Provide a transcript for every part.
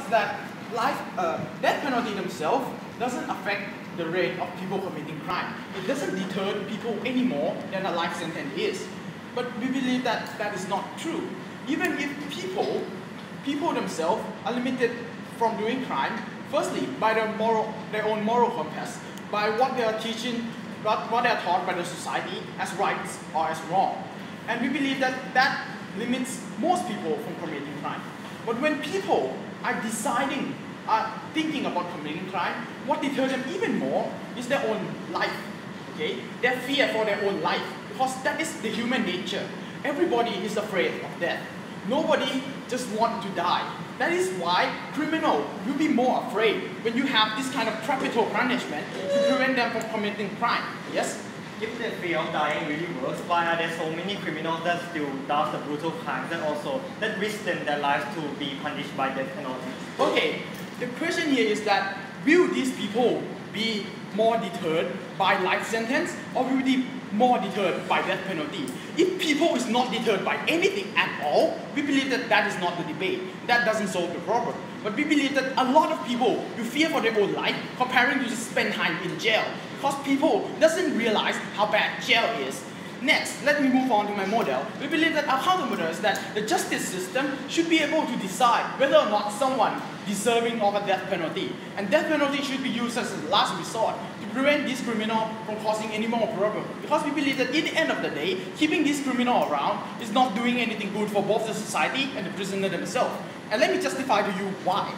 that death penalty themselves doesn't affect the rate of people committing crime. It doesn't deter people any more than a life sentence is. But we believe that that is not true. Even if people themselves are limited from doing crime, firstly, by their own moral compass, by what they are teaching, what they are taught by the society as rights or as wrong. And we believe that that limits most people from committing crime. But when people are thinking about committing crime, what deters them even more is their own life. Okay? Their fear for their own life, because that is the human nature. Everybody is afraid of death. Nobody just wants to die. That is why criminals will be more afraid when you have this kind of capital punishment to prevent them from committing crime. Yes? If the fear of dying really works, why are there so many criminals that still does the brutal crimes and also that risk their lives to be punished by death penalty? Okay, the question here is that will these people be more deterred by life sentence or will they be more deterred by death penalty? If people is not deterred by anything at all, we believe that that is not the debate. That doesn't solve the problem. But we believe that a lot of people will fear for their own life comparing to just spend time in jail, because people doesn't realize how bad jail is. Next, let me move on to my model. We believe that our counter model is that the justice system should be able to decide whether or not someone deserving of a death penalty. And death penalty should be used as a last resort to prevent this criminal from causing any more problem. Because we believe that at the end of the day, keeping this criminal around is not doing anything good for both the society and the prisoner themselves. And let me justify to you why.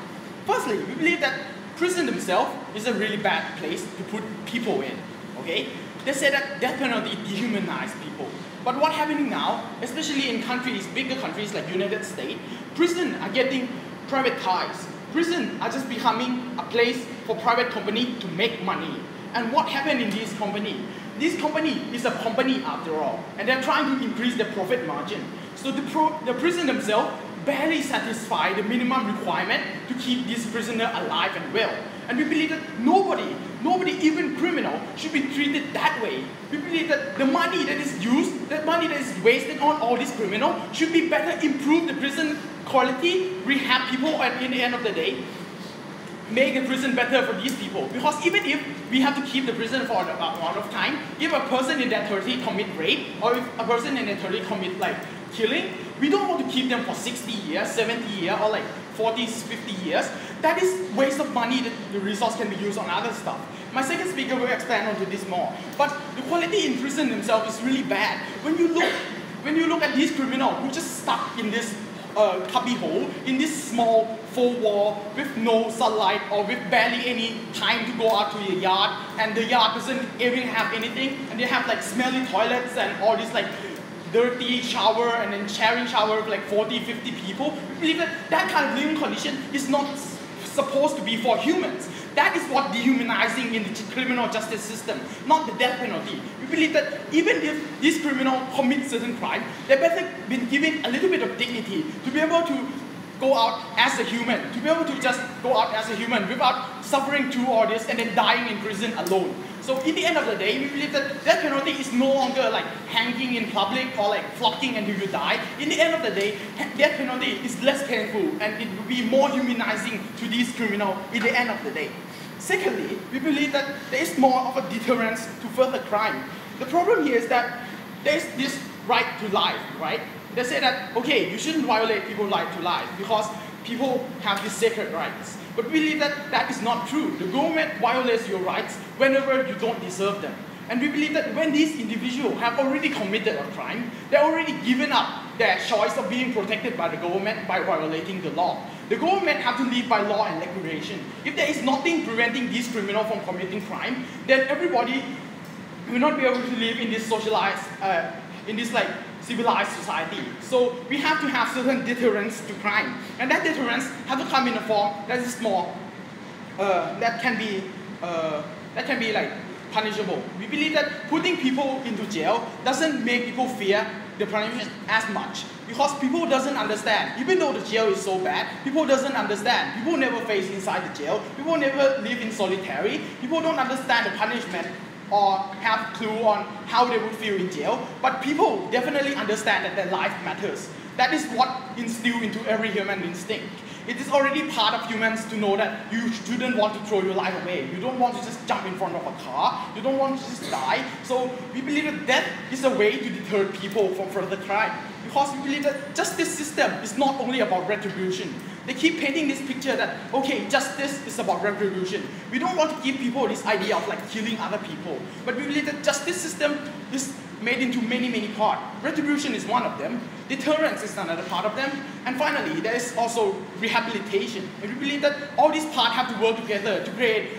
Firstly, we believe that prison themselves is a really bad place to put people in. Okay? They say that death penalty dehumanizes people. But what's happening now, especially in countries, bigger countries like United States, prisons are getting privatized. Prisons are just becoming a place for private company to make money. And what happened in this company? This company is a company after all, and they're trying to increase their profit margin. So the prison themselves barely satisfy the minimum requirement to keep this prisoner alive and well. And we believe that nobody, even criminal, should be treated that way. We believe that the money that is used, that money that is wasted on all these criminals, should be better improve the prison quality, rehab people, and in the end of the day, make the prison better for these people. Because even if we have to keep the prison for a amount of time, if a person in their 30 commit rape, or if a person in their 30 commit killing, we don't want to keep them for 60 years, 70 years, or 40, 50 years. That is waste of money that the resource can be used on other stuff. My second speaker will expand onto this more. But the quality in prison themselves is really bad. When you look at these criminals who just stuck in this cubby hole, in this small four wall with no sunlight or with barely any time to go out to the yard, and the yard doesn't even have anything, and they have smelly toilets and all this dirty shower and then sharing shower with 40, 50 people. We believe that that kind of living condition is not supposed to be for humans. That is what dehumanizing in the criminal justice system, not the death penalty. We believe that even if this criminal commits certain crime, they better be given a little bit of dignity to be able to go out as a human, to be able to just go out as a human without suffering through all this and then dying in prison alone. So in the end of the day, we believe that death penalty is no longer hanging in public or flocking until you die. In the end of the day, death penalty is less painful and it will be more humanizing to these criminals in the end of the day. Secondly, we believe that there is more of a deterrence to further crime. The problem here is that there is this right to life, right? They say that, okay, you shouldn't violate people's right to life because people have these sacred rights. But we believe that that is not true. The government violates your rights whenever you don't deserve them. And we believe that when these individuals have already committed a crime, they're already given up their choice of being protected by the government by violating the law. The government have to live by law and regulation. If there is nothing preventing these criminals from committing crime, then everybody will not be able to live in this socialized, civilized society. So we have to have certain deterrence to crime. And that deterrence has to come in a form that is more, that can be punishable. We believe that putting people into jail doesn't make people fear the punishment as much. Because people doesn't understand. Even though the jail is so bad, people doesn't understand. People never face inside the jail. People never live in solitary. People don't understand the punishment or have clue on how they would feel in jail. But people definitely understand that their life matters. That is what instilled into every human instinct. It is already part of humans to know that you shouldn't want to throw your life away. You don't want to just jump in front of a car. You don't want to just die. So we believe that death is a way to deter people from further crime. Because we believe that justice system is not only about retribution. They keep painting this picture that, okay, justice is about retribution. We don't want to give people this idea of like killing other people. But we believe that justice system is made into many, many parts. Retribution is one of them. Deterrence is another part of them. And finally, there is also rehabilitation. And we believe that all these parts have to work together to create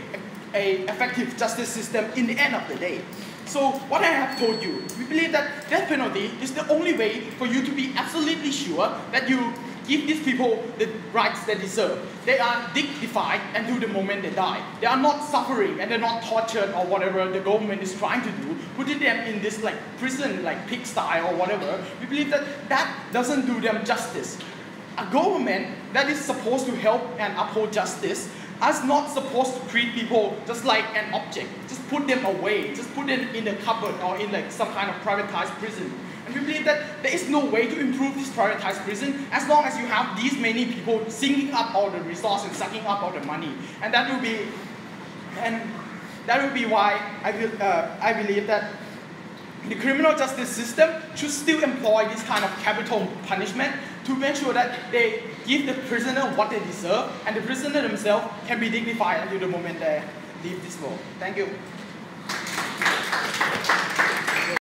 an effective justice system in the end of the day. So what I have told you, we believe that death penalty is the only way for you to be absolutely sure that you give these people the rights they deserve. They are dignified until the moment they die. They are not suffering and they're not tortured or whatever the government is trying to do, putting them in this like prison, like pigsty or whatever. We believe that that doesn't do them justice. A government that is supposed to help and uphold justice is not supposed to treat people just like an object. Just put them away, just put them in a cupboard or in like some kind of privatized prison. And we believe that there is no way to improve this privatized prison as long as you have these many people sinking up all the resources and sucking up all the money. And that will be why I believe that the criminal justice system should still employ this kind of capital punishment to make sure that they give the prisoner what they deserve and the prisoner themselves can be dignified until the moment they leave this world. Thank you.